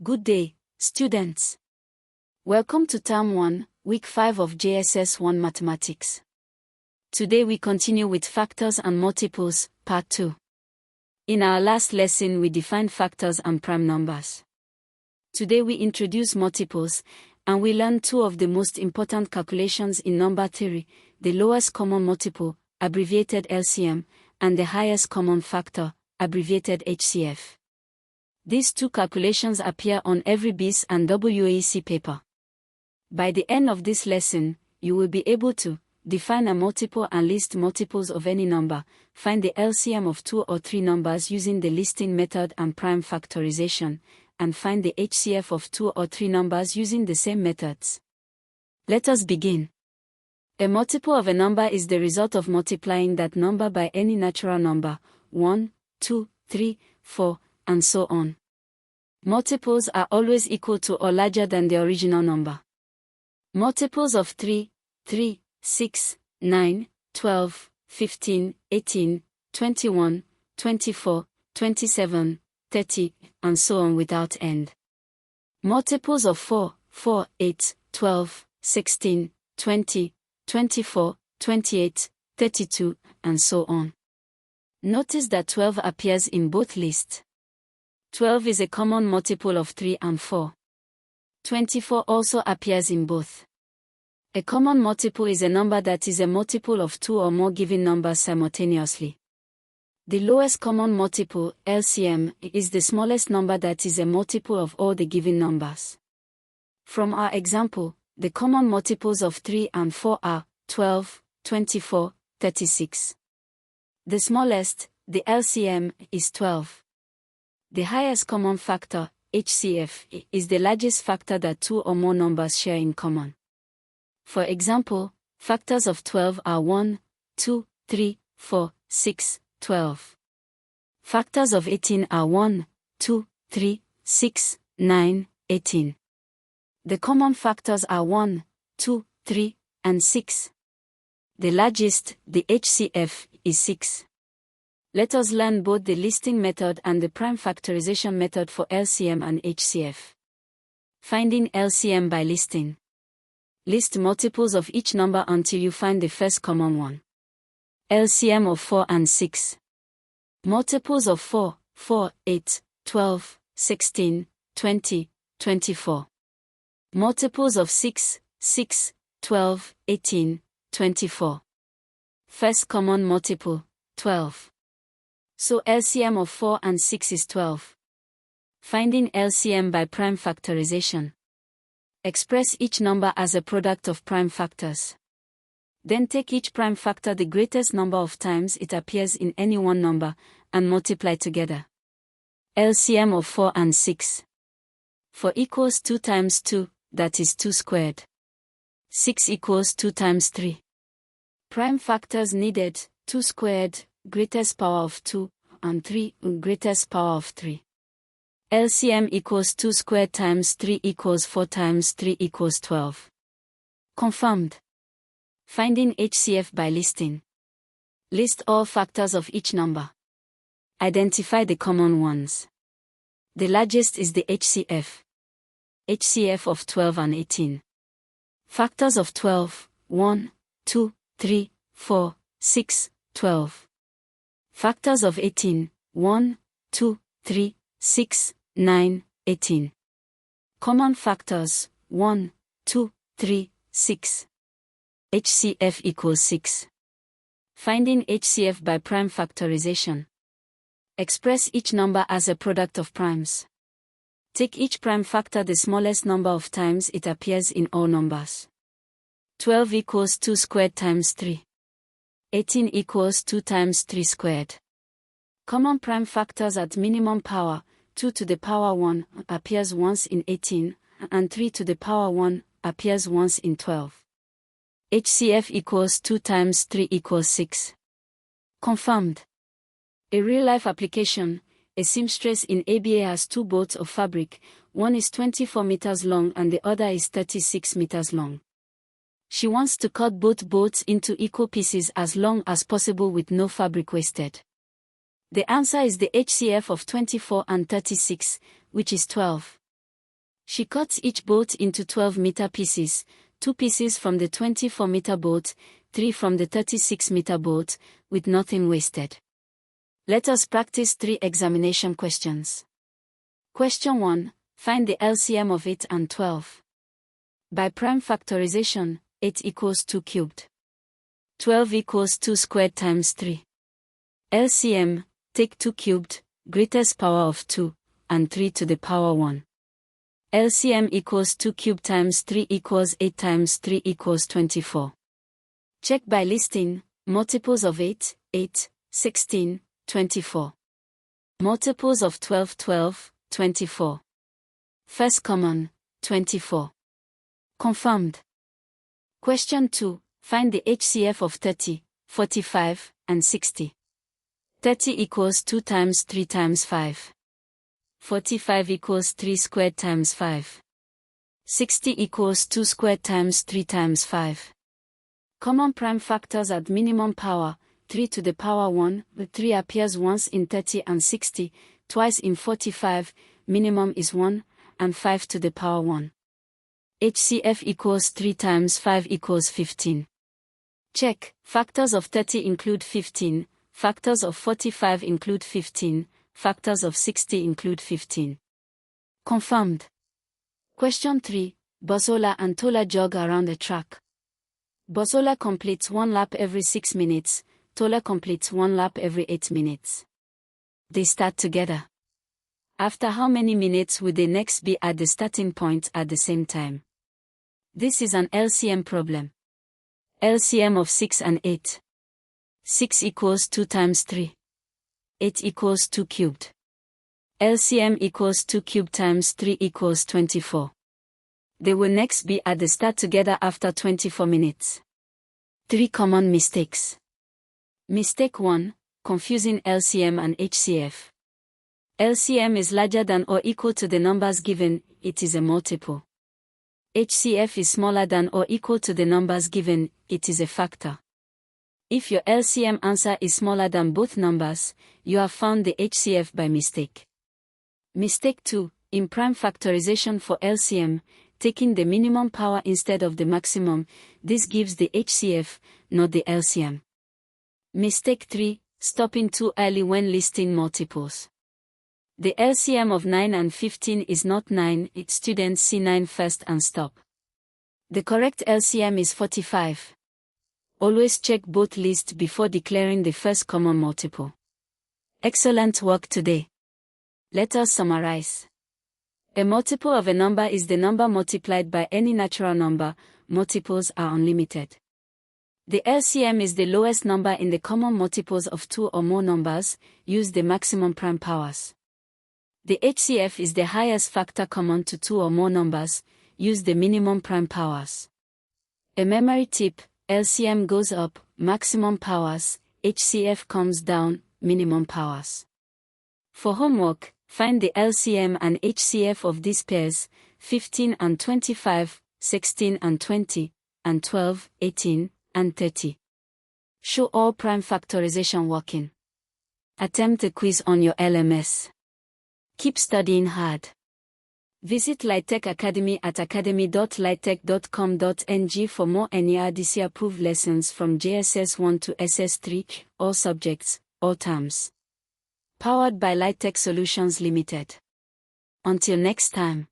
Good day, students. Welcome to Term 1, Week 5 of JSS 1 Mathematics. Today we continue with Factors and Multiples, Part 2. In our last lesson we defined factors and prime numbers. Today we introduce multiples, and we learn two of the most important calculations in number theory, the lowest common multiple, abbreviated LCM, and the highest common factor, abbreviated HCF. These two calculations appear on every BECE and WAEC paper. By the end of this lesson, you will be able to define a multiple and list multiples of any number, find the LCM of two or three numbers using the listing method and prime factorization, and find the HCF of two or three numbers using the same methods. Let us begin. A multiple of a number is the result of multiplying that number by any natural number, 1, 2, 3, 4, and so on. Multiples are always equal to or larger than the original number. Multiples of 3, 6, 9, 12, 15, 18, 21, 24, 27, 30, and so on without end. Multiples of 4, 8, 12, 16, 20, 24, 28, 32, and so on. Notice that 12 appears in both lists. 12 is a common multiple of 3 and 4. 24 also appears in both. A common multiple is a number that is a multiple of two or more given numbers simultaneously. The lowest common multiple, LCM, is the smallest number that is a multiple of all the given numbers. From our example, the common multiples of 3 and 4 are 12, 24, 36. The smallest, the LCM, is 12. The highest common factor, HCF, is the largest factor that two or more numbers share in common. For example, factors of 12 are 1, 2, 3, 4, 6, 12. Factors of 18 are 1, 2, 3, 6, 9, 18. The common factors are 1, 2, 3, and 6. The largest, the HCF, is 6. Let us learn both the listing method and the prime factorization method for LCM and HCF. Finding LCM by listing. List multiples of each number until you find the first common one. LCM of 4 and 6. Multiples of 4, 8, 12, 16, 20, 24. Multiples of 6, 12, 18, 24. First common multiple, 12. So LCM of 4 and 6 is 12. Finding LCM by prime factorization. Express each number as a product of prime factors. Then take each prime factor the greatest number of times it appears in any one number, and multiply together. LCM of 4 and 6. 4 equals 2 times 2, that is 2 squared. 6 equals 2 times 3. Prime factors needed, 2 squared, greatest power of 2, and 3, greatest power of 3. LCM equals 2 squared times 3 equals 4 times 3 equals 12. Confirmed. Finding HCF by listing. List all factors of each number. Identify the common ones. The largest is the HCF. HCF of 12 and 18. Factors of 12, 1, 2, 3, 4, 6, 12. Factors of 18, 1, 2, 3, 6, 9, 18. Common factors, 1, 2, 3, 6. HCF equals 6. Finding HCF by prime factorization. Express each number as a product of primes. Take each prime factor the smallest number of times it appears in all numbers. 12 equals 2 squared times 3. 18 equals 2 times 3 squared. Common prime factors at minimum power, 2 to the power 1, appears once in 18, and 3 to the power 1, appears once in 12. HCF equals 2 times 3 equals 6. Confirmed. A real-life application, a seamstress in ABA has two boats of fabric, one is 24 meters long and the other is 36 meters long. She wants to cut both boats into equal pieces as long as possible with no fabric wasted. The answer is the HCF of 24 and 36, which is 12. She cuts each bolt into 12-meter pieces, 2 pieces from the 24-meter bolt, 3 from the 36-meter bolt, with nothing wasted. Let us practice 3 examination questions. Question 1. Find the LCM of 8 and 12. By prime factorization, 8 equals 2 cubed. 12 equals 2 squared times 3. LCM, take 2 cubed, greatest power of 2, and 3 to the power 1. LCM equals 2 cubed times 3 equals 8 times 3 equals 24. Check by listing, multiples of 8, 8, 16, 24. Multiples of 12, 12, 24. First common, 24. Confirmed. Question 2. Find the HCF of 30, 45, and 60. 30 equals 2 times 3 times 5. 45 equals 3 squared times 5. 60 equals 2 squared times 3 times 5. Common prime factors at minimum power, 3 to the power 1, the 3 appears once in 30 and 60, twice in 45, minimum is 1, and 5 to the power 1. HCF equals 3 times 5 equals 15. Check, factors of 30 include 15, factors of 45 include 15, factors of 60 include 15. Confirmed. Question 3. Bosola and Tola jog around a track. Bosola completes 1 lap every 6 minutes, Tola completes 1 lap every 8 minutes. They start together. After how many minutes would they next be at the starting point at the same time? This is an LCM problem. LCM of 6 and 8. 6 equals 2 times 3. 8 equals 2 cubed. LCM equals 2 cubed times 3 equals 24. They will next be at the start together after 24 minutes. 3 common mistakes. Mistake 1. Confusing LCM and HCF. LCM is larger than or equal to the numbers given, it is a multiple. HCF is smaller than or equal to the numbers given, it is a factor. If your LCM answer is smaller than both numbers, you have found the HCF by mistake. Mistake 2. In prime factorization for LCM, taking the minimum power instead of the maximum, this gives the HCF, not the LCM. Mistake 3. Stopping too early when listing multiples. The LCM of 9 and 15 is not 9, students see 9 first and stop. The correct LCM is 45. Always check both lists before declaring the first common multiple. Excellent work today. Let us summarize. A multiple of a number is the number multiplied by any natural number. Multiples are unlimited. The LCM is the lowest number in the common multiples of 2 or more numbers. Use the maximum prime powers. The HCF is the highest factor common to 2 or more numbers. Use the minimum prime powers. A memory tip: LCM goes up, maximum powers, HCF comes down, minimum powers. For homework, find the LCM and HCF of these pairs, 15 and 25, 16 and 20, and 12, 18, and 30. Show all prime factorization working. Attempt a quiz on your LMS. Keep studying hard. Visit LightTech Academy at academy.lightech.com.ng for more NERDC-approved lessons from JSS 1 to SS3, all subjects, all terms. Powered by LightTech Solutions Limited. Until next time.